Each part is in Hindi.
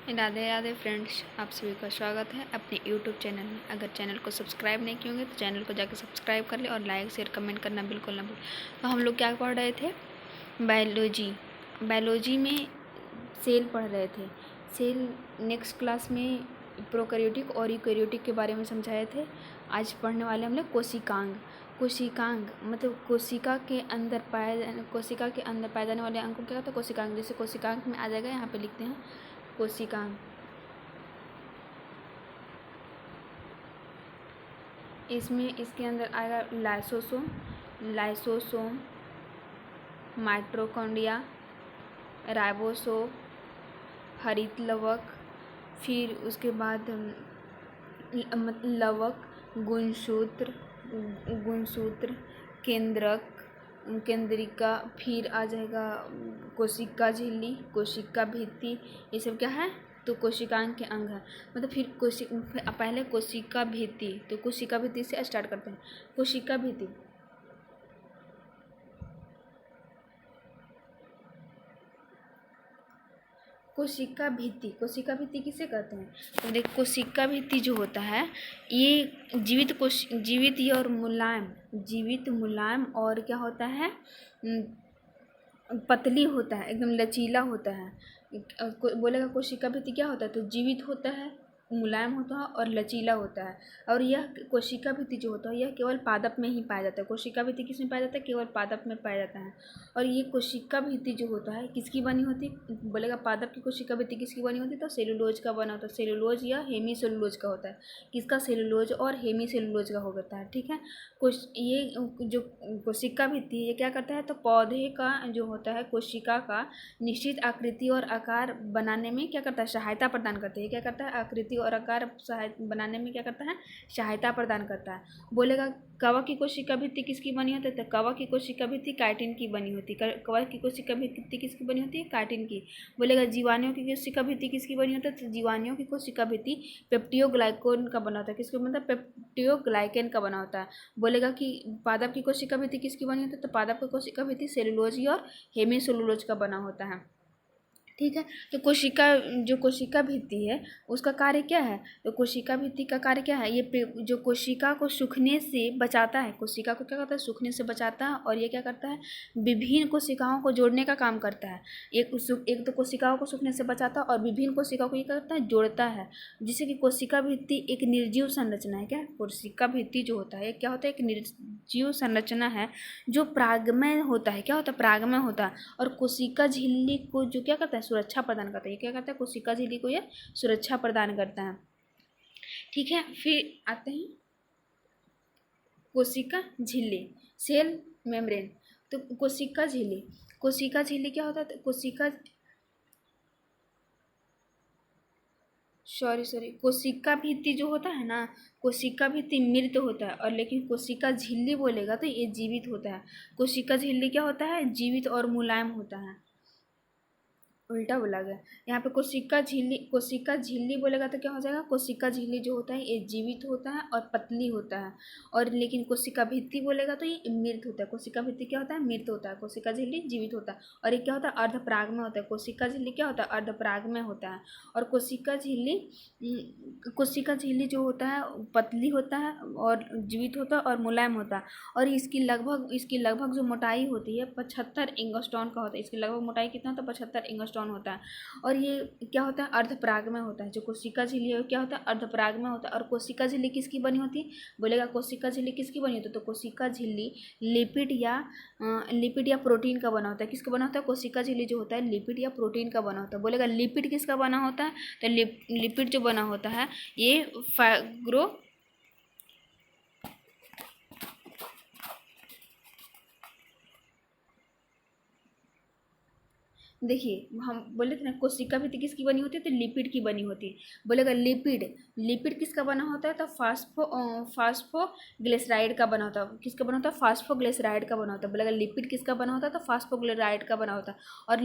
राधे राधे फ्रेंड्स, आप सभी का स्वागत है अपने यूट्यूब चैनल में। अगर चैनल को सब्सक्राइब नहीं किए होंगे तो चैनल को जाकर सब्सक्राइब कर ले और लाइक शेयर कमेंट करना बिल्कुल ना भूलें। तो हम लोग क्या पढ़ रहे थे? बायोलॉजी में सेल पढ़ रहे थे। सेल नेक्स्ट क्लास में प्रोकैरियोटिक और यूकैरियोटिक के बारे में समझाए थे। आज पढ़ने वाले हम लोग कोशिकांग मतलब कोशिका के अंदर पाए जाने वाले अंग को क्या कहते हैं? कोशिकांग। जैसे कोशिकांग में आ जाएगा, यहाँ पे लिखते हैं कोशिकांग। इसके अंदर आएगा लाइसोसोम, माइटोकॉन्ड्रिया, राइबोसोम, हरित लवक, फिर उसके बाद लवक, गुणसूत्र, केंद्रिका, फिर आ जाएगा कोशिका झिल्ली, कोशिका भित्ति। ये सब क्या है? तो कोशिकांग के अंग है। मतलब फिर पहले कोशिका भित्ति, तो कोशिका भित्ति से स्टार्ट करते हैं। कोशिका भित्ति कोशिका भित्ति किसे कहते हैं? तो देख, कोशिका भित्ति जो होता है ये जीवित मुलायम और क्या होता है, पतली होता है, एकदम लचीला होता है। बोलेगा कोशिका भित्ति क्या होता है? तो जीवित होता है, मुलायम होता है और लचीला होता है। और यह कोशिका भित्ति जो होता है यह केवल पादप में ही पाया जाता है। कोशिका भित्ति किस में पाया जाता है? केवल पादप में पाया जाता है। और ये कोशिका भित्ति जो होता है किसकी बनी होती है? बोलेगा पादप की कोशिका भित्ति किसकी बनी होती है? तो सेलुलोज का बना होता है। सेलुलोज या हेमी सेलुलोज का होता है। किसका? सेलुलोज और हेमी सेलुलोज का होता है। ठीक है। ये जो कोशिका भित्ति ये क्या करता है? तो पौधे का जो होता है, कोशिका का निश्चित आकृति और आकार बनाने में क्या करता है? सहायता प्रदान करता है। क्या करता है? आकृति और आकार बनाने में क्या करता है? सहायता प्रदान करता है। बोलेगा कवक की कोशिका भित्ति किसकी बनी होती है? तो कवक की कोशिका भित्ति काइटिन की बनी होती है। कवक की कोशिका भित्ति किसकी बनी होती है? काइटिन की। बोलेगा जीवाणुओं की कोशिका भित्ति किसकी बनी होती है? तो जीवाणुओं की कोशिका भित्ति पेप्टियोग्लाइकेन का बना होता है। किसका? मतलब पेप्टियोग्लाइकेन का बना होता है। बोलेगा कि पादप की कोशिका भित्ति किसकी बनी होती है? तो पादप की कोशिका भित्ति सेलुलोज और हेमी सेलुलोज का बना होता है। ठीक है। तो कोशिका भित्ति है उसका कार्य क्या है? तो कोशिका भित्ति का कार्य क्या है? ये जो कोशिका को सूखने से बचाता है, कोशिका को क्या करता है? सूखने से बचाता है। और ये क्या करता है? विभिन्न कोशिकाओं को जोड़ने का काम करता है। एक तो कोशिकाओं को सूखने से बचाता है और विभिन्न कोशिकाओं को ये करता है? जोड़ता है। जिससे कि कोशिका भित्ति एक निर्जीव संरचना है। क्या? कोशिका भित्ति जो होता है क्या होता है? एक निर्जीव संरचना है जो प्रागमय होता है। क्या होता है? प्रागमय होता है। और कोशिका झिल्ली को जो क्या करता है? सुरक्षा प्रदान करता है। ये क्या करता है? कोशिका झिल्ली को ये सुरक्षा प्रदान करता है। ठीक है। फिर आते हैं कोशिका झिल्ली, सेल मेम्ब्रेन। तो कोशिका झिल्ली क्या होता है? तो कोशिका भित्ति जो होता है ना, कोशिका भित्ति मृत होता है। और लेकिन कोशिका झिल्ली बोलेगा तो ये जीवित होता है। कोशिका झिल्ली क्या होता है? जीवित और मुलायम होता है। उल्टा बोला गया यहाँ पे। कोशिका झिल्ली बोलेगा तो क्या हो जाएगा? कोशिका झिल्ली जो होता है ये जीवित होता है और पतली होता है। और लेकिन कोशिका भित्ति बोलेगा तो ये मृत होता है। कोशिका भित्ति क्या होता है? मृत होता है। कोशिका झिल्ली जीवित होता है। और ये क्या होता है? अर्धपराग में होता है। कोशिका झिल्ली क्या होता है? अर्धपराग में होता है। और कोशिका झिल्ली जो होता है पतली होता है और जीवित होता है और मुलायम होता है। और इसकी लगभग जो मोटाई होती है 75 एंगस्ट्रॉन का होता है। इसकी लगभग मोटाई कितना होता है? 75 एंगस्ट्रॉन होता है। और ये क्या होता है? अर्धपराग में होता है। जो कोशिका झिल्ली है क्या होता है? अर्धपराग में होता है। और कोशिका झिल्ली किसकी बनी होती है? बोलेगा कोशिका झिल्ली किसकी बनी होती है? तो कोशिका झिल्ली लिपिड या प्रोटीन का बना होता है। किसका बना होता है? कोशिका झिल्ली जो होता है लिपिड या प्रोटीन का बना होता है। बोलेगा लिपिड किसका बना होता है? तो लिपिड जो बना होता है ये देखिए हम बोले थे ना कोशिका भित्ति किसकी बनी होती है? तो लिपिड की बनी होती है। बोलेगा लिपिड किसका बना होता है? तो फास्फोग्लिसराइड का बना होता है। किसका बना होता है? फास्फोग्लिसराइड का बना होता है। बोलेगा लिपिड किसका बना होता है? तो फास्फोग्लिसराइड का बना होता है। और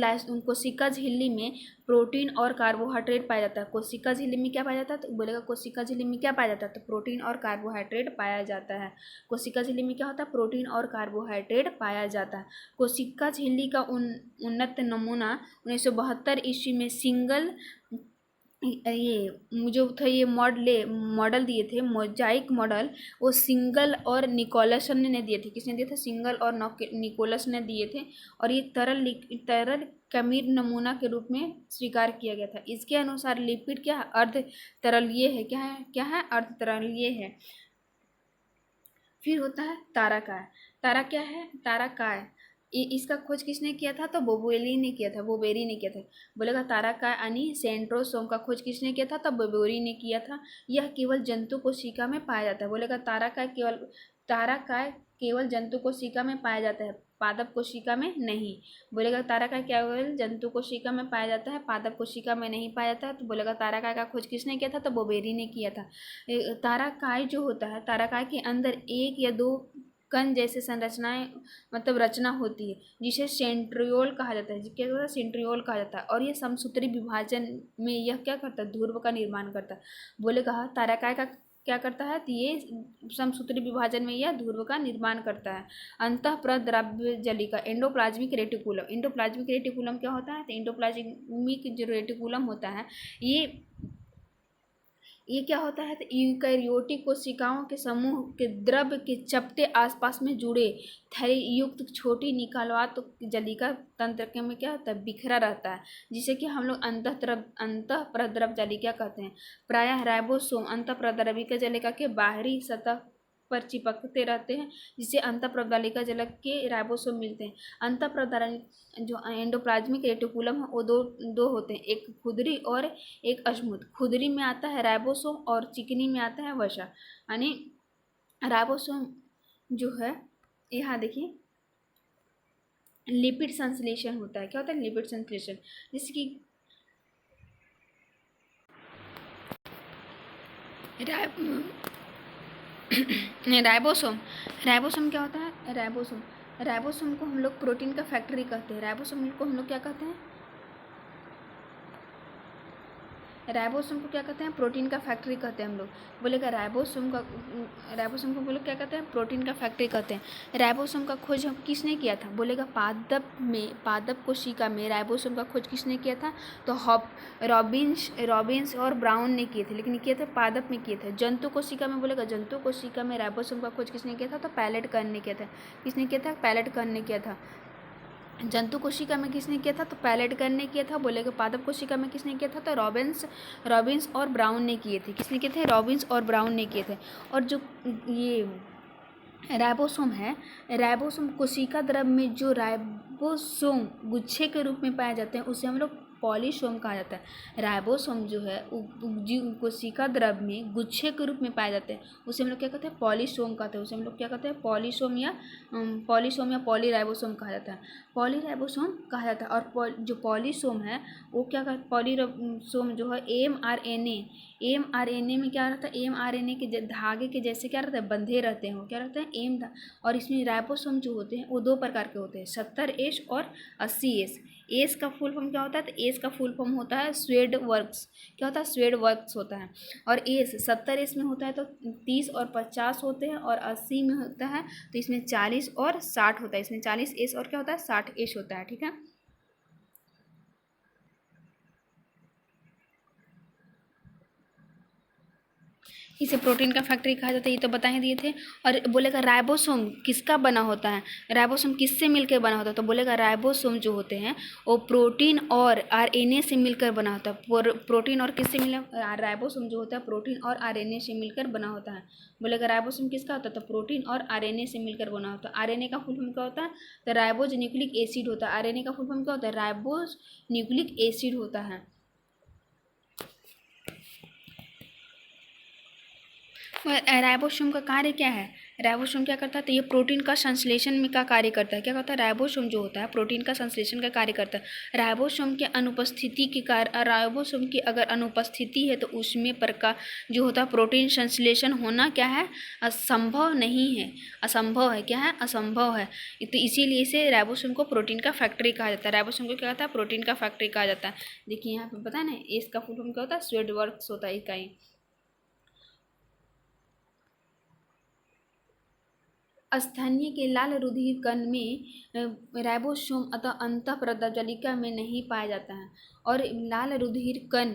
कोशिका झिल्ली में प्रोटीन और कार्बोहाइड्रेट पाया जाता है। कोशिका झिल्ली में क्या पाया जाता है? तो बोलेगा कोशिका झिल्ली में क्या पाया जाता है? तो प्रोटीन और कार्बोहाइड्रेट पाया जाता है। कोशिका झिल्ली में क्या होता है? प्रोटीन और कार्बोहाइड्रेट पाया जाता है। कोशिका झिल्ली का उन्नत नमूना 1972 ईस्वी में ये जो था ये मॉडल दिए थे मोजाइक मॉडल, वो सिंगल और निकोलसन ने दिए थे। किसने दिए थे? सिंगल और निकोलस ने दिए थे। और ये तरल कमीर नमूना के रूप में स्वीकार किया गया था। इसके अनुसार लिपिड क्या है? अर्ध तरलीय है। क्या है? अर्ध तरलीय है। फिर होता है ताराकाय। तारा क्या है? ताराकाय। इसका खोज किसने किया था? तो बोबेली ने किया था, बोबेरी ने किया था। बोलेगा ताराकाय यानी सेंट्रोसोम का खोज किसने किया था? तो बोबेरी ने किया था। यह केवल जंतु कोशिका में पाया जाता है। बोलेगा ताराकाय केवल जंतु कोशिका में पाया जाता है, पादप कोशिका में नहीं। बोलेगा ताराकाय केवल जंतु कोशिका में पाया जाता है, पादप कोशिका में नहीं पाया जाता है। तो बोलेगा ताराकाय का खोज किसने किया था? तो बोबेरी ने किया था। ताराकाय जो होता है, ताराकाय के अंदर एक या दो कण जैसे संरचनाएं मतलब रचना होती है, जिसे सेंट्रियोल कहा जाता है। क्या होता है? सेंट्रियोल कहा जाता है। और ये समसूत्री विभाजन में यह क्या करता है? ध्रुव का निर्माण करता है। बोलेगा ताराकाय का क्या करता है? तो ये समसूत्री विभाजन में यह ध्रुव का निर्माण करता है। अंतःप्रद्रव्य जलिका एंडोप्लाज्मिक रेटिकुलम। एंडोप्लाज्मिक रेटिकुलम क्या होता है? तो एंडोप्लाज्मिक जो रेटिकुलम होता है, ये क्या होता है? तो यूकैरियोटिक कोशिकाओं के समूह के द्रव्य के चपटे आसपास में जुड़े थैली युक्त छोटी निकालवात जलिका तंत्र के में क्या होता है? बिखरा रहता है, जिसे कि हम लोग अंतःप्रद्रव जलिका कहते हैं। प्रायः राइबोसोम अंतःप्रद्रविका जलिका के बाहरी सतह पर चिपकते रहते हैं, जिसे अंतःप्रद्रविका जलिका के राइबोसोम मिलते हैं। अंतःप्रद्रविका जो एंडोप्लाज्मिक रेटिकुलम है वो दो होते हैं, एक खुदरी और एक अजमूद। खुदरी में आता है राइबोसोम और चिकनी में आता है वसा। यानी राइबोसोम जो है, यहाँ देखिए लिपिड संश्लेषण होता है। क्या होता है? लिपिड संश्लेषण। जैसे कि राइबोसोम क्या होता है? राइबोसोम को हम लोग प्रोटीन का फैक्ट्री कहते हैं। राइबोसोम को हम लोग क्या कहते हैं? राइबोसोम को क्या कहते हैं? प्रोटीन का फैक्ट्री कहते हैं हम लोग। बोलेगा राइबोसोम को हम लोग क्या कहते हैं? प्रोटीन का फैक्ट्री कहते हैं। राइबोसोम का खोज हम किसने किया था? बोलेगा पादप कोशिका में राइबोसोम का खोज किसने किया था? तो रॉबिन्स और ब्राउन ने किए थे, लेकिन किए थे पादप में किए थे। जंतु कोशिका में, बोलेगा जंतु कोशिका में राइबोसोम का खोज किसने किया था? तो पैलेटकर ने किया था। किसने किया था? पैलेटकर ने किया था। जंतु कोशिका में किसने किया था? तो पैलेटकर ने किया था। बोलेगा पादप कोशिका में किसने किया था? तो रॉबिन्स और ब्राउन ने किए थे। किसने किए थे? रॉबिन्स और ब्राउन ने किए थे। और जो ये राइबोसोम है, राइबोसोम कोशिका द्रव में जो राइबोसोम गुच्छे के रूप में पाए जाते हैं, उसे हम लोग पॉलीसोम कहा जाता है। राइबोसोम जो है कोशिका द्रव में गुच्छे के रूप में पाए जाते हैं, उसे हम लोग क्या कहते हैं? पॉलीसोम कहते हैं। उसे हम लोग क्या कहते हैं? पॉलीसोम या पॉलीराइबोसोम कहा जाता है। पॉलीराइबोसोम कहा जाता है। और जो पॉलीसोम है वो क्या कहते हैं? पॉलीसोम जो है एमआरएनए में क्या रहता है? एमआरएनए के धागे के जैसे क्या रहता है? बंधे रहते हैं। वो क्या रहते हैं? और इसमें राइबोसोम जो होते हैं वो दो प्रकार के होते हैं, 70S और 80S। एस का फुल फॉर्म क्या होता है? तो एस का फुल फॉर्म होता है स्वेड वर्क्स। क्या होता है? स्वेड वर्क्स होता है। और एस 70S में होता है तो 30 और 50 होते हैं, और 80 में होता है तो इसमें 40 और 60 होता है। इसमें 40S और क्या होता है? 60S होता है। ठीक है। इसे प्रोटीन का फैक्ट्री कहा जाता है, ये तो बता ही दिए थे। और बोलेगा राइबोसोम किसका बना होता है? राइबोसोम किससे मिलकर बना होता है? तो बोलेगा राइबोसोम जो होते हैं वो प्रोटीन और आरएनए से मिलकर बना होता है। प्रोटीन और किससे मिला? राइबोसोम जो होता है प्रोटीन और आरएनए से मिलकर बना होता है। बोलेगा राइबोसोम किसका होता है? तो प्रोटीन और आरएनए से मिलकर बना होता है। आरएनए का फुल फॉर्म क्या होता है? तो राइबोज न्यूक्लिक एसिड होता है। आरएनए का फुल फॉर्म क्या होता है? राइबोज न्यूक्लिक एसिड होता है। राइबोसोम का कार्य क्या है? राइबोसोम क्या करता है? तो ये प्रोटीन का संश्लेषण में का कार्य करता है। क्या करता है? राइबोसोम जो होता है प्रोटीन का संश्लेषण का कार्य करता है। राइबोसोम के अनुपस्थिति के कारण, राइबोसोम की अगर अनुपस्थिति है तो उसमें प्रकार जो होता है प्रोटीन संश्लेषण होना क्या है? असंभव नहीं है, असंभव है। क्या है? असंभव है। तो इसीलिए इसे राइबोसोम को प्रोटीन का फैक्ट्री कहा जाता है। राइबोसोम को क्या कहता है? प्रोटीन का फैक्ट्री कहा जाता है। देखिए यहाँ पे पता है ना, इसका फुल फॉर्म क्या होता है? स्वेड वर्क्स होता है इकाई। स्थानीय के लाल रुधिर कण में राइबोसोम अतः अंतःप्रद्रवजलिका में नहीं पाया जाता है। और लाल रुधिर कण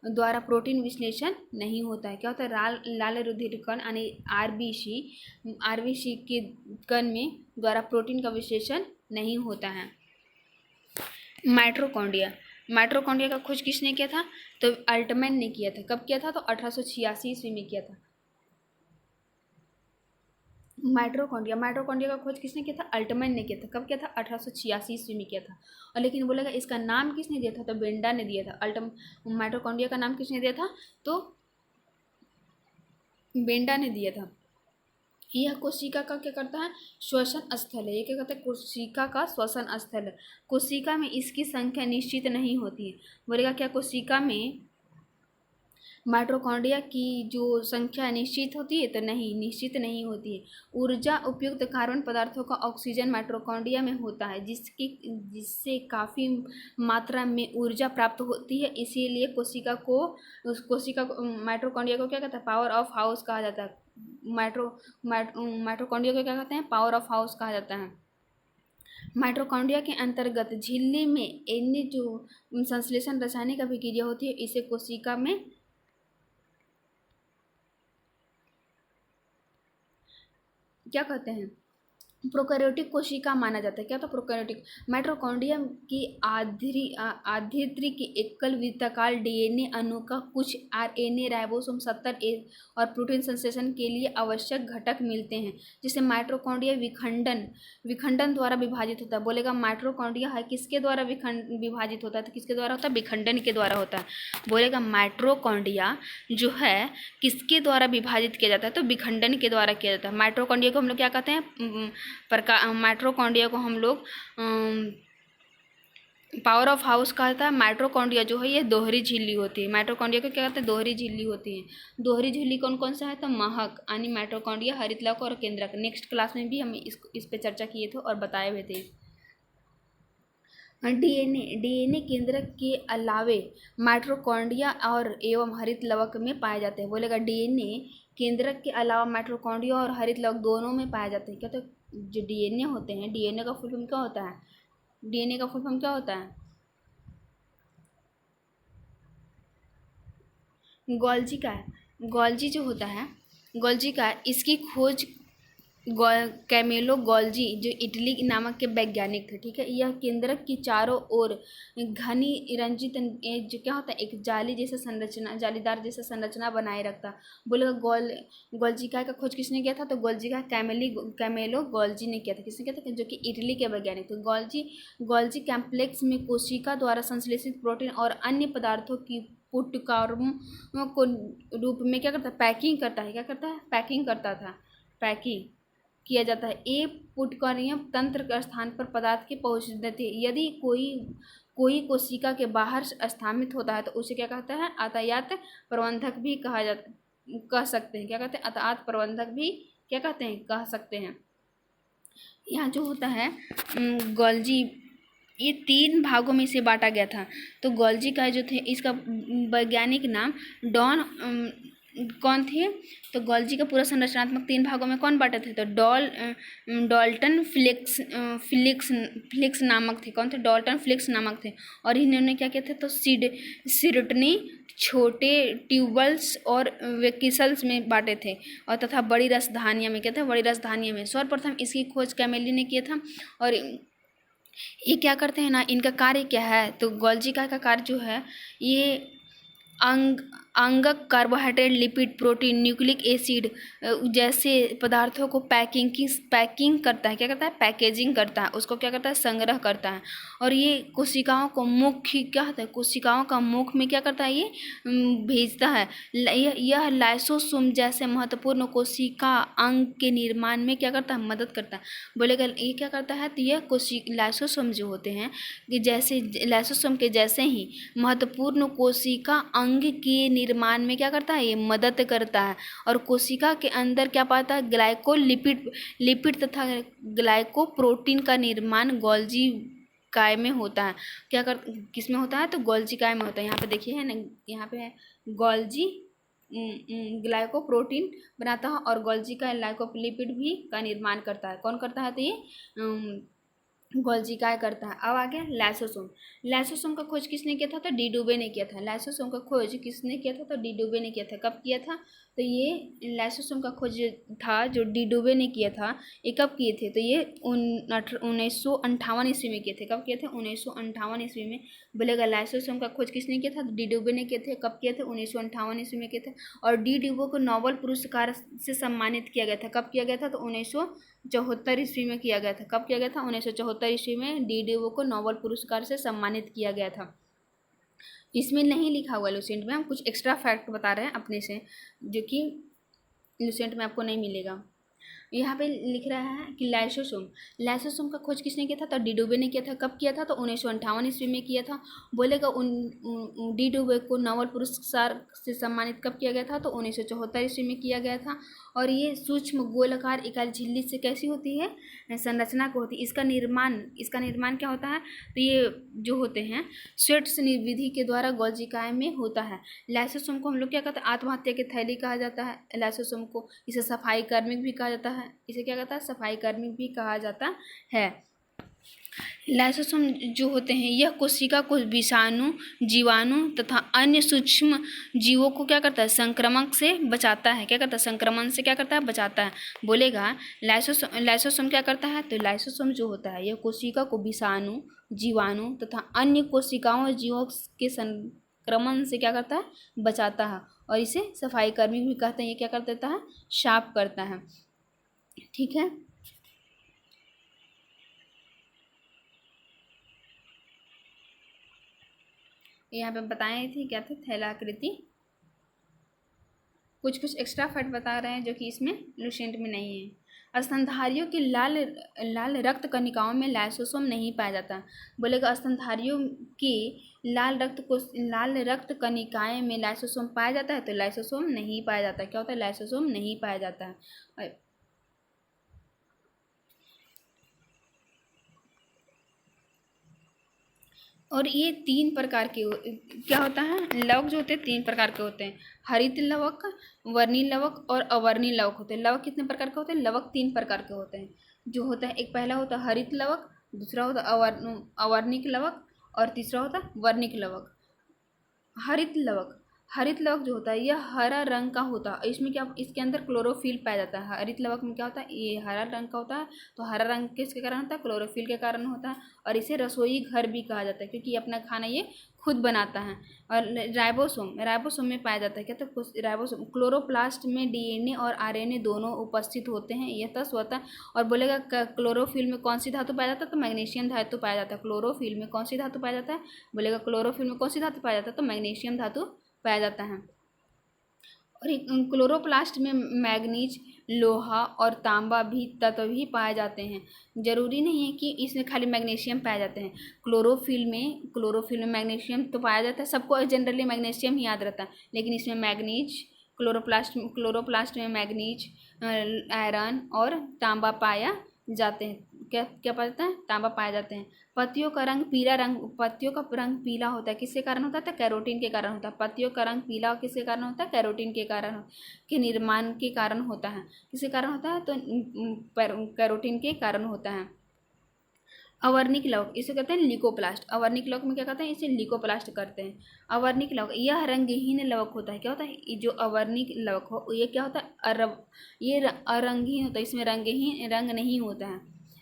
द्वारा प्रोटीन विश्लेषण नहीं होता है। क्या होता है? लाल रुधिर कण यानी आरबीसी के कण में द्वारा प्रोटीन का विश्लेषण नहीं होता है। माइटोकॉन्ड्रिया का खोज किसने किया था? तो अल्टमैन ने किया था। कब किया था? तो 1886 ईस्वी में किया था। माइटोकॉन्ड्रिया का खोज किसने किया था? अल्टमैन ने किया था। कब किया था? 1886 ईस्वी में किया था। और लेकिन बोलेगा इसका नाम किसने दिया था? तो बेंडा ने दिया था। माइटोकॉन्ड्रिया का नाम किसने दिया था? तो बेंडा ने दिया था। यह कोशिका का क्या करता है? श्वसन स्थल है। ये क्या करता है? कोशिका का श्वसन स्थल है। कोशिका में इसकी संख्या निश्चित नहीं होती है। बोलेगा क्या कोशिका में माइटोकॉन्ड्रिया की जो संख्या निश्चित होती है? तो नहीं, निश्चित नहीं होती है। ऊर्जा उपयुक्त कार्बन पदार्थों का ऑक्सीजन माइटोकॉन्ड्रिया में होता है, जिससे काफ़ी मात्रा में ऊर्जा प्राप्त होती है। इसीलिए माइटोकॉन्ड्रिया को क्या कहता है? पावर ऑफ हाउस कहा जाता है। माइटोकॉन्ड्रिया को क्या कहते हैं? पावर ऑफ हाउस कहा जाता है। माइटोकॉन्ड्रिया के अंतर्गत झिल्ली में अन्य जो संश्लेषण रासायनिक अभिक्रिया होती है, इसे कोशिका में क्या कहते हैं? प्रोकैरियोटिक कोशिका माना जाता है। क्या होता है? प्रोकैरियोटिक। माइटोकॉन्ड्रिया की आंतरिक के एकल वृत्ताकार डीएनए अणु का कुछ आरएनए राइबोसोम 70 और प्रोटीन संश्लेषण के लिए आवश्यक घटक मिलते हैं, जिसे माइटोकॉन्ड्रिया विखंडन द्वारा विभाजित होता है। बोलेगा माइटोकॉन्ड्रिया है किसके द्वारा विभाजित होता है? तो किसके द्वारा होता है? विखंडन के द्वारा होता है। बोलेगा माइटोकॉन्ड्रिया जो है किसके द्वारा विभाजित किया जाता है? तो विखंडन के द्वारा किया जाता है। माइटोकॉन्ड्रिया को हम लोग क्या कहते हैं? माइटोकॉन्ड्रिया को हम लोग पावर ऑफ हाउस कहा था। माइटोकॉन्ड्रिया जो है ये दोहरी झिल्ली होती है। माइटोकॉन्ड्रिया को क्या कहते हैं? दोहरी झिल्ली होती है। दोहरी झिल्ली कौन कौन सा है? तो महक यानी माइटोकॉन्ड्रिया, हरितलक और केंद्रक। नेक्स्ट क्लास में भी हम इस पे चर्चा किए थे और बताए हुए थे। डीएनए केंद्रक के अलावे माइटोकॉन्ड्रिया और एवं हरितलवक में पाए जाते हैं। बोलेगा डीएनए केंद्रक के अलावा माइटोकॉन्ड्रिया और हरितलवक दोनों में पाए जाते हैं। क्या? तो जो डीएनए होते हैं, डीएनए का फुल फॉर्म क्या होता है? डीएनए का फुल फॉर्म क्या होता है? गोल्जी का है। गोल्जी जो होता है, गोल्जी का इसकी खोज कैमेलो गोल्जी जो इटली नामक के वैज्ञानिक थे। ठीक है। यह केंद्रक की चारों ओर घनी रंजित जो क्या होता है? एक जालीदार जैसा संरचना बनाए रखता। बोलेगा गोल्जिका का खोज किसने किया था? तो गोल्जिका कैमेलो गोल्जी ने किया था। किसने किया था? जो कि इटली के वैज्ञानिक थे। गोल्जी कॉम्प्लेक्स में कोशिका द्वारा संश्लेषित प्रोटीन और अन्य पदार्थों की पुटकार्म को रूप में क्या करता है? पैकिंग करता है। क्या करता है? पैकिंग करता था। पैकिंग किया जाता है। ए पुटकार्यम तंत्र के स्थान पर पदार्थ की पहुँच देती है। यदि कोई कोशिका के बाहर स्थापित होता है तो उसे क्या कहता है? यातायात प्रबंधक भी कह सकते हैं। क्या कहते हैं? यातायात प्रबंधक भी क्या कहते हैं? कह सकते हैं। यहाँ जो होता है गोल्जी, ये 3 भागों में से बांटा गया था। तो गोल्जी का जो थे, इसका वैज्ञानिक नाम कौन थे? तो गोल्जी का पूरा संरचनात्मक 3 भागों में कौन बांटे थे? तो डाल्टन फ्लिक्स नामक थे। कौन थे? डाल्टन फ्लिक्स नामक थे। और इन्होंने क्या किया था? तो सिरटनी छोटे ट्यूबल्स और वेकिसल्स में बांटे थे और तथा बड़ी रसधानियाँ में। क्या था? बड़ी रसधानियाँ में। सर्वप्रथम इसकी खोज कैमेली ने किया था। और ये क्या करते हैं ना, इनका कार्य क्या है? तो गोल्जिका का कार्य जो है ये अंगक carbohydrate, lipid, protein, nucleic acid जैसे पदार्थों को पैकिंग करता है। क्या करता है? पैकेजिंग करता है। उसको क्या करता है? संग्रह करता है। और ये कोशिकाओं को मुख्य क्या होता है? कोशिकाओं का मुख में क्या करता है? ये भेजता है। यह लाइसोसोम जैसे महत्वपूर्ण कोशिका अंग के निर्माण में क्या करता है? मदद करता है। बोलेगा ये क्या करता है? तो यह लाइसोसोम जो होते हैं कि जैसे लाइसोसोम के जैसे ही महत्वपूर्ण कोशिका अंग के निर्माण में क्या करता है? ये मदद करता है। और कोशिका के अंदर क्या पाता है? लिपिड तथा ग्लाइकोप्रोटीन का निर्माण गोल्जी काय में होता है। किस में होता है? तो गोल्जी काय में होता है। यहाँ पे देखिए है ना, यहाँ पे है गोल्जी ग्लाइकोप्रोटीन बनाता है और गोल्जी का लाइकोलिपिड भी का निर्माण करता है। कौन करता है? तो ये गोल्जीकाय करता है। अब आ गया लाइसोसोम। लाइसोसोम का खोज किसने किया था? तो डी डुबे ने किया था। लाइसोसोम का खोज किसने किया था? तो डी डुबे ने किया था। कब किया था? तो ये लाइसोसोम का खोज था जो डी डुबे ने किया था, ये कब किए थे? तो ये 1958 ईस्वी में किए थे। कब किए थे? 1958 ईस्वी में। बोलेगा लाइसोसोम का खोज किसने किया था? तो डी डुबे ने किए थे। कब किए थे? 1958 ईस्वी में किए थे। और डी डुबो को नोबेल पुरस्कार से सम्मानित किया गया था। कब किया गया था? तो 1974 ईस्वी में किया गया था। कब किया गया था? 1974 ईस्वी में डी डुबो को नोबेल पुरस्कार से सम्मानित किया गया था। इसमें नहीं लिखा हुआ लुसेंट में, हम कुछ एक्स्ट्रा फैक्ट बता रहे हैं अपने से, जो कि लुसेंट में आपको नहीं मिलेगा। यहाँ पे लिख रहा है कि लाइसोसोम। लाइसोसोम का खोज किसने किया था? तो डी डुबे ने किया था। कब किया था? तो 1958 ईस्वी में किया था। बोलेगा डी डुबे को नोबेल पुरस्कार से सम्मानित कब किया गया था? तो 1974 ईस्वी में किया गया था। और ये सूक्ष्म गोलाकार इकाई झिल्ली से कैसी होती है? संरचना को होती है। इसका निर्माण क्या होता है? तो ये जो होते हैं स्वेट्स विधि के द्वारा गोल्जीकाय में होता है। लाइसोसोम को हम लोग क्या कहते हैं? आत्महत्या की थैली कहा जाता है लाइसोसोम को। इसे सफाई कार्मिक भी कहा जाता है। इसे क्या कहता है? सफाई कार्मिक भी कहा जाता है। लाइसोसोम जो होते हैं यह कोशिका को विषाणु, जीवाणु तथा अन्य सूक्ष्म जीवों को क्या करता है? संक्रमण से बचाता है। क्या करता है? संक्रमण से क्या करता है? बचाता है। बोलेगा लाइसोसोम क्या करता है? तो लाइसोसोम जो होता है यह कोशिका को विषाणु, जीवाणु तथा अन्य कोशिकाओं जीवों के संक्रमण से क्या करता है? बचाता है। और इसे सफाई कर्मी भी कहते हैं। ये क्या कर देता है? साफ करता है। ठीक है। यहाँ पे बताए थे क्या थे? थैलाकृति। कुछ कुछ एक्स्ट्रा फैक्ट बता रहे हैं जो कि इसमें लुसेंट में नहीं है। स्तनधारियों की लाल लाल रक्त कणिकाओं में लाइसोसोम नहीं पाया जाता। बोलेगा स्तनधारियों की लाल रक्त कणिकाएं में लाइसोसोम पाया जाता है? तो लाइसोसोम नहीं पाया जाता। क्या होता है? लाइसोसोम नहीं पाया जाता है। और ये 3 प्रकार के क्या होता है? लवक जो होते हैं 3 प्रकार के होते हैं। हरित लवक, वर्णी लवक और अवर्णी लवक होते हैं। लवक कितने प्रकार के होते हैं? लवक 3 प्रकार के होते हैं। जो होता है, एक पहला होता है हरित लवक, दूसरा होता है अवर्णिक लवक और तीसरा होता है वर्णिक लवक। हरित लवक जो होता है यह हरा रंग का होता है। इसमें क्या, इसके अंदर क्लोरोफिल पाया जाता है। हरित लवक में क्या होता है? ये हरा रंग का होता है। तो हरा रंग किसके कारण होता है? क्लोरोफिल के कारण होता है। और इसे रसोई घर भी कहा जाता है क्योंकि अपना खाना ये खुद बनाता है। और राइबोसोम में पाया जाता है। क्या? तो राइबोसोम क्लोरोप्लास्ट में डीएनए और आरएनए दोनों उपस्थित होते हैं। यह तत्व होता है। और बोलेगा क्लोरोफिल में कौन सी धातु पाया जाता है? तो मैग्नीशियम धातु पाया जाता है। क्लोरोफिल में कौन सी धातु पाया जाता है? बोलेगा क्लोरोफिल में कौन सी धातु पाया जाता है? तो मैग्नीशियम धातु पाया जाता है। और क्लोरोप्लास्ट में मैग्नीज, लोहा और तांबा भी तत्व भी पाए जाते हैं। जरूरी नहीं है कि इसमें खाली मैग्नीशियम पाए जाते हैं। क्लोरोफिल में मैग्नीशियम तो पाया जाता है। सबको जनरली मैग्नीशियम ही याद रहता है, लेकिन इसमें मैग्नीज, क्लोरोप्लास्ट में मैग्नीज, आयरन और तांबा पाया जाते हैं। क्या क्या पाया जाता है? तांबा पाए जाते हैं। पत्तियों का रंग पीला होता है। किसके कारण होता है? तो कैरोटीन के कारण होता है। पत्तियों का रंग पीला किसके कारण होता है? कैरोटीन के कारण के निर्माण के कारण होता है। किसके कारण होता है? तो कैरोटीन के कारण होता है। अवर्णिक लवक इसे कहते हैं लिकोप्लास्ट। अवर्णिक लवक में क्या कहते हैं? इसे लिकोप्लास्ट करते हैं। अवर्णिक लवक यह रंगहीन लवक होता है। क्या होता है? जो अवर्णिक लवक हो ये क्या होता है? ये अरंगहीन होता है। इसमें रंग नहीं होता है,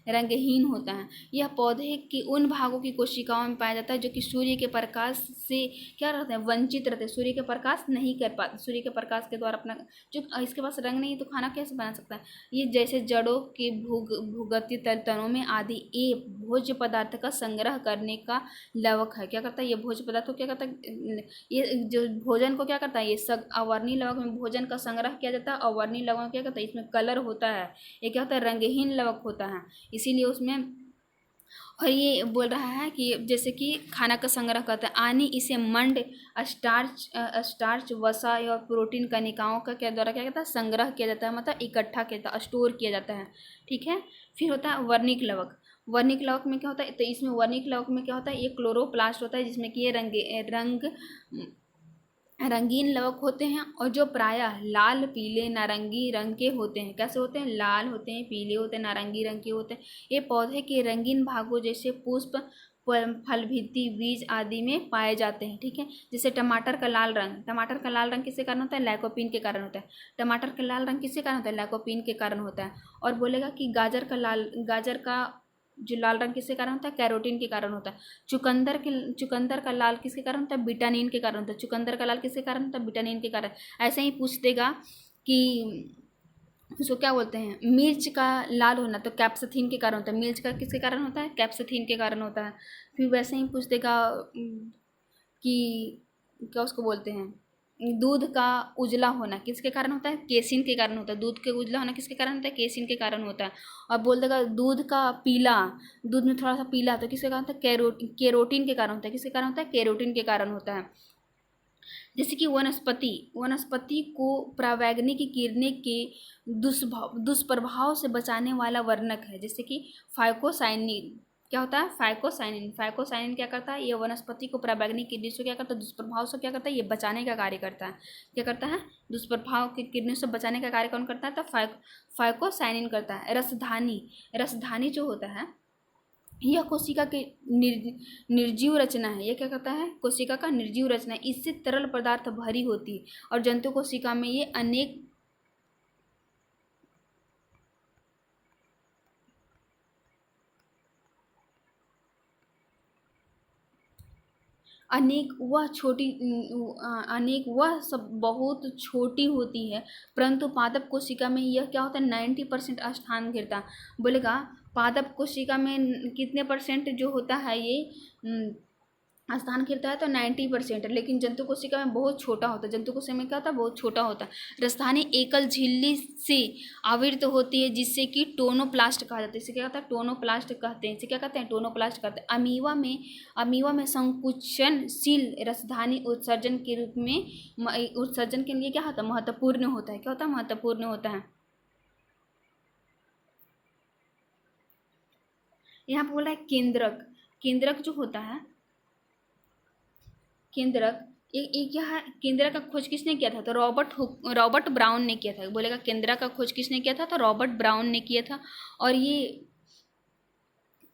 रंगहीन होता है। यह पौधे के उन भागों की कोशिकाओं में पाया जाता है जो कि सूर्य के प्रकाश से क्या रहते हैं? वंचित रहते हैं। सूर्य के प्रकाश नहीं कर पाते। सूर्य के प्रकाश के द्वारा अपना जो इसके पास रंग नहीं तो खाना कैसे बना सकता है? ये जैसे जड़ों के भूगतीय तनों में आदि ये भोज्य पदार्थ का संग्रह करने का लवक है। क्या करता है? ये भोज्य पदार्थ को क्या करता है? ये जो भोजन को क्या करता है? ये अवर्णी लवक में भोजन का संग्रह किया जाता है। अवर्णी लवक में क्या करता है? इसमें कलर होता है। ये क्या होता है? रंगहीन लवक होता है, इसीलिए उसमें। और ये बोल रहा है कि जैसे कि खाना का संग्रह करता है। आनी इसे मंड, स्टार्च, वसा और प्रोटीन कणिकाओं का क्या द्वारा क्या कहता है? संग्रह किया जाता है, मतलब इकट्ठा किया जाता है, स्टोर किया जाता है। ठीक है। फिर होता है वर्णिक लवक। वर्णिक लवक में क्या होता है? तो इसमें वर्णिक लवक में क्या होता है? ये क्लोरोप्लास्ट होता है जिसमें कि ये रंग रंगीन लवक होते हैं और जो प्रायः लाल पीले नारंगी रंग के होते हैं। कैसे होते हैं? लाल होते हैं, पीले होते हैं, नारंगी रंग के होते हैं। ये पौधे के रंगीन भागों जैसे पुष्प, फल, भित्ति, बीज आदि में पाए जाते हैं। ठीक है। जैसे टमाटर का लाल रंग, टमाटर का लाल रंग किसके कारण होता है? लाइकोपीन के कारण होता है। टमाटर का लाल रंग किसके कारण होता है? लाइकोपीन के कारण होता है। और बोलेगा कि गाजर का जो लाल रंग किसके कारण होता है? कैरोटीन के कारण होता है। चुकंदर का लाल किसके कारण होता है? विटामिन के कारण होता है। चुकंदर का लाल किसके कारण होता है? विटामिन के कारण। ऐसे ही पूछ देगा कि उसको क्या बोलते हैं, मिर्च का लाल होना तो कैप्साइसिन के कारण होता है। मिर्च का किसके कारण होता है? कैप्साइसिन के कारण होता है। फिर वैसे ही पूछ देगा कि क्या उसको बोलते हैं, दूध का उजला होना किसके कारण होता है? केसिन के कारण होता है। दूध के उजला होना किसके कारण होता है? केसिन के कारण होता है। और बोल देगा दूध का पीला, दूध में थोड़ा सा पीला तो किसके कारण होता है? केरोटीन के कारण होता है। किसके कारण होता है? केरोटीन के कारण होता है। जैसे कि वनस्पति को परावैंगनिक किरणें के दुष्प्रभाव से बचाने वाला वर्णक है। जैसे कि फाइकोसाइनिन, क्या होता है? फाइकोसाइनिन क्या करता है? ये वनस्पति को परावैंगनिक किरणों से क्या करता है? दुष्प्रभाव से क्या करता है? ये बचाने का कार्य करता है। क्या करता है? दुष्प्रभाव की किरणों से बचाने का कार्य कौन करता है? तो फाइकोसाइनिन करता है। रसधानी जो होता है यह कोशिका के निर्जीव रचना है। यह क्या करता है? कोशिका का निर्जीव रचना है। इससे तरल पदार्थ भरी होती है और जंतु कोशिका में ये अनेक वह सब बहुत छोटी होती है, परंतु पादप कोशिका में यह क्या होता है? 90% स्थान घेरता है। बोलेगा पादप कोशिका में कितने परसेंट जो होता है ये स्थान घेरता है? तो 90%। लेकिन जंतु कोशिका में बहुत छोटा होता है। जंतु कोशिका में क्या होता है? बहुत छोटा होता है। राजधानी एकल झिल्ली से आवृत होती है जिससे कि टोनोप्लास्ट कहा जाता है। इसे क्या कहता है? टोनोप्लास्ट कहते हैं। इसे क्या कहते हैं? टोनोप्लास्ट कहते हैं। अमीवा में संकुचनशील राजधानी उत्सर्जन के रूप में उत्सर्जन के लिए क्या होता है? महत्वपूर्ण होता है। क्या होता है? महत्वपूर्ण होता है। यहाँ पे बोल रहा है केंद्रक जो होता है, केंद्रक ये क्या है? केंद्रक का खोज किसने किया था? तो रॉबर्ट ब्राउन ने किया था। बोलेगा केंद्रक का खोज किसने किया था? तो रॉबर्ट ब्राउन ने किया था। और ये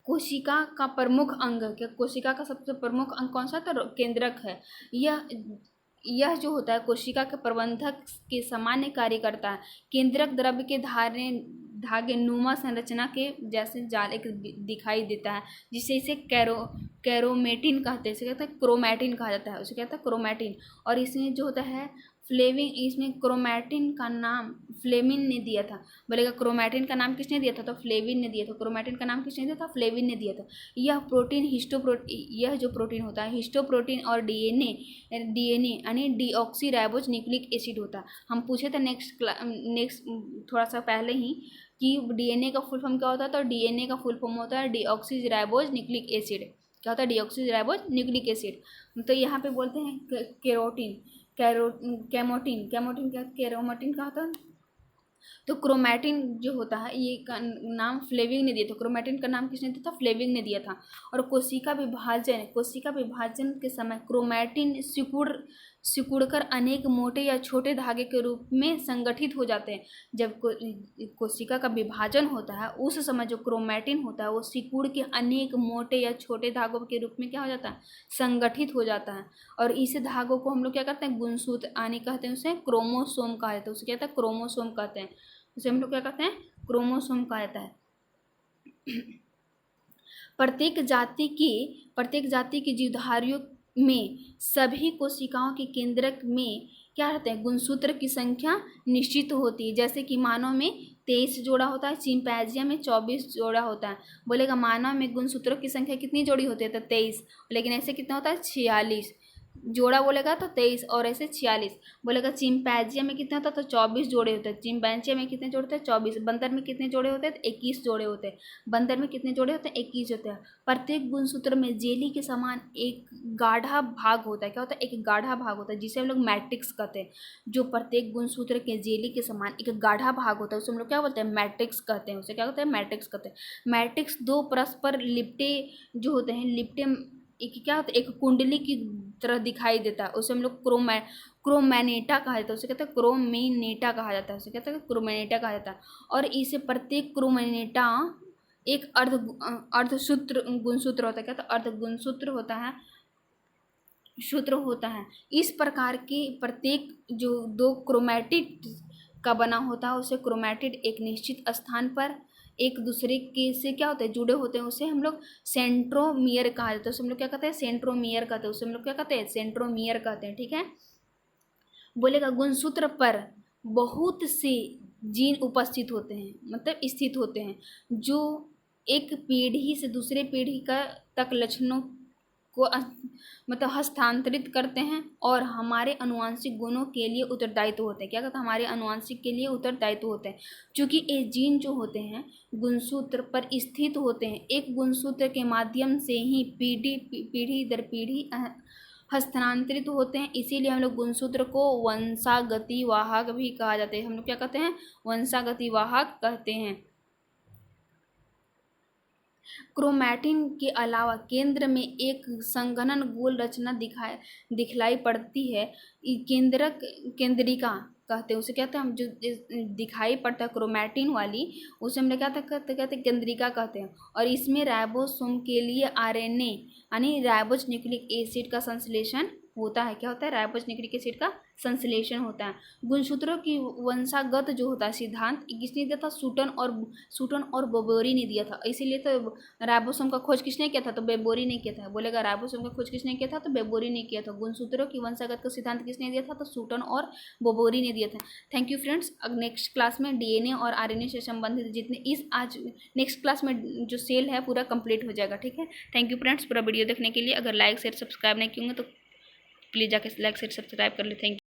कोशिका का प्रमुख अंग, क्या कोशिका का सबसे प्रमुख अंग कौन सा? तो केंद्रक है। यह जो होता है कोशिका के प्रबंधक के सामान्य कार्य करता है। केंद्रक द्रव्य के धागे नुमा संरचना के जैसे जाल एक दिखाई देता है, जिसे इसे कैरोमेटिन कहते हैं। इसे कहते हैं क्रोमैटिन कहा जाता है। उसे कहता है क्रोमैटिन। और इसमें जो होता है इसमें क्रोमैटिन का नाम फ्लेविन ने दिया था। बोलेगा क्रोमैटिन का नाम किसने दिया था? तो फ्लेविन ने दिया था। क्रोमैटिन का नाम किसने दिया था? फ्लेविन ने दिया था। यह जो प्रोटीन होता है हिस्टोप्रोटीन और डीएनए यानी डीऑक्सीराइबोज न्यूक्लिक एसिड होता है। हम पूछे थे नेक्स्ट थोड़ा सा पहले ही कि डीएनए का फुल फॉर्म क्या होता है? तो डीएनए का फुल फॉर्म होता है डीऑक्सीराइबोज न्यूक्लिक एसिड। क्या होता है? Deoxyribose nucleic acid. तो यहाँ पे बोलते हैं कैमोटिन क्या होता है? तो क्रोमैटिन जो होता है ये का नाम फ्लेविंग ने दिया था। क्रोमैटिन का नाम किसने दिया था? फ्लेविंग ने दिया था। और कोशिका विभाजन के समय क्रोमैटिन सिकुड़कर अनेक मोटे या छोटे धागे के रूप में संगठित हो जाते हैं। जब कोशिका का विभाजन होता है उस समय जो क्रोमैटिन होता है वो सिकुड़ के अनेक मोटे या छोटे धागों के रूप में क्या हो जाता है? संगठित हो जाता है। और इस धागों को हम लोग क्या करते हैं? गुणसूत्र यानी कहते हैं उसे क्रोमोसोम कहा जाता है। उसे क्या कहते हैं? क्रोमोसोम कहते हैं। उसे हम लोग क्या कहते हैं? क्रोमोसोम कहा जाता है। प्रत्येक जाति की जीवधारियों में सभी कोशिकाओं के केंद्रक में क्या रहते हैं? गुणसूत्र की संख्या निश्चित होती है। जैसे कि मानव में 23 जोड़ा होता है, चिंपैंजिया में 24 जोड़ा होता है। बोलेगा मानव में गुणसूत्रों की संख्या कितनी जोड़ी होती है? तो 23। लेकिन ऐसे कितना होता है? 46 जोड़ा बोलेगा तो 23 और ऐसे 46। बोलेगा चिंपैंजिया में कितना होता है? तो 24 जोड़े होते हैं। चिंपैंजिया में कितने जोड़े होते हैं? 24। बंदर में कितने जोड़े होते हैं? तो 21 जोड़े होते हैं। बंदर में कितने जोड़े होते हैं? 21 होते हैं। प्रत्येक गुणसूत्र में जेली के समान एक गाढ़ा भाग होता है। क्या होता है? एक गाढ़ा भाग होता है जिसे हम लोग मैट्रिक्स कहते हैं। जो प्रत्येक गुणसूत्र के जेली के समान एक गाढ़ा भाग होता है उसे हम लोग क्या बोलते हैं? मैट्रिक्स कहते हैं। उसे क्या कहते हैं? मैट्रिक्स कहते हैं। मैट्रिक्स दो परस्पर लिपटे जो होते हैं, लिपटे एक क्या होता है? एक कुंडली की तरह दिखाई देता है, उसे हम लोग क्रोमैनेटा कहा जाता है, उसे कहते हैं क्रोमेनेटा कहा जाता है, उसे कहते हैं क्रोमेनेटा कहा जाता है। और इसे प्रत्येक क्रोमेनेटा एक अर्धसूत्र गुणसूत्र होता है, क्या? तो अर्धगुणसूत्र होता है, सूत्र होता है। इस प्रकार के प्रत्येक जो दो क्रोमैटिड का बना होता है उसे क्रोमैटिड एक निश्चित स्थान पर एक दूसरे के से क्या होते हैं, जुड़े होते हैं, उसे हम लोग सेंट्रोमियर कहा जाता है, उसे हम लोग क्या कहते हैं, सेंट्रोमियर कहते हैं, उसे हम लोग क्या कहते हैं, सेंट्रोमियर कहते हैं। ठीक है, बोलेगा गुणसूत्र पर बहुत से जीन उपस्थित होते हैं, मतलब स्थित होते हैं, जो एक पीढ़ी से दूसरे पीढ़ी का तक लक्षणों को मतलब हस्तांतरित करते हैं और हमारे अनुवांशिक गुणों के लिए उत्तरदायित्व होते हैं। क्या कहते हैं, हमारे अनुवांशिक के लिए उत्तरदायित्व होते हैं। चूँकि ये जीन जो होते हैं गुणसूत्र पर स्थित होते हैं, एक गुणसूत्र के माध्यम से ही पीढ़ी दर पीढ़ी हस्तांतरित होते हैं, इसीलिए हम लोग गुणसूत्र को वंशागति वाहक भी कहा जाता है। हम लोग क्या कहते हैं, वंशागति वाहक कहते हैं। क्रोमैटिन के अलावा केंद्र में एक संघनन गोल रचना दिखलाई पड़ती है, केंद्रिका कहते हैं, उसे कहते हैं हम जो दिखाई पड़ता है क्रोमैटिन वाली, उसे हम क्या कहते हैं, केंद्रिका कहते हैं। और इसमें राइबोसोम के लिए आरएनए यानी राइबोज न्यूक्लिक एसिड का संश्लेषण होता है। क्या होता है, राइबोज न्यूक्लिक एसिड का संश्लेषण होता है। गुणसूत्रों की वंशागत जो होता है सिद्धांत किसने दिया था, सूटन और बोबोरी ने दिया था। इसीलिए तो राइबोसोम का खोज किसने किया था, तो बेबोरी ने किया था। बोलेगा राइबोसोम का खोज किसने किया था, तो बेबोरी ने किया था। गुणसूत्रों की वंशागत का सिद्धांत किसने दिया था, तो सूटन और बोबोरी ने दिया था। Thank you friends. अब नेक्स्ट क्लास में डीएनए और आरएनए से संबंधित जितने आज नेक्स्ट क्लास में जो सेल है पूरा कंप्लीट हो जाएगा। ठीक है, थैंक यू फ्रेंड्स पूरा वीडियो देखने के लिए। अगर लाइक शेयर सब्सक्राइब नहीं किए तो प्लीज़ जाके लाइक शेयर सब्सक्राइब कर ले। Thank you.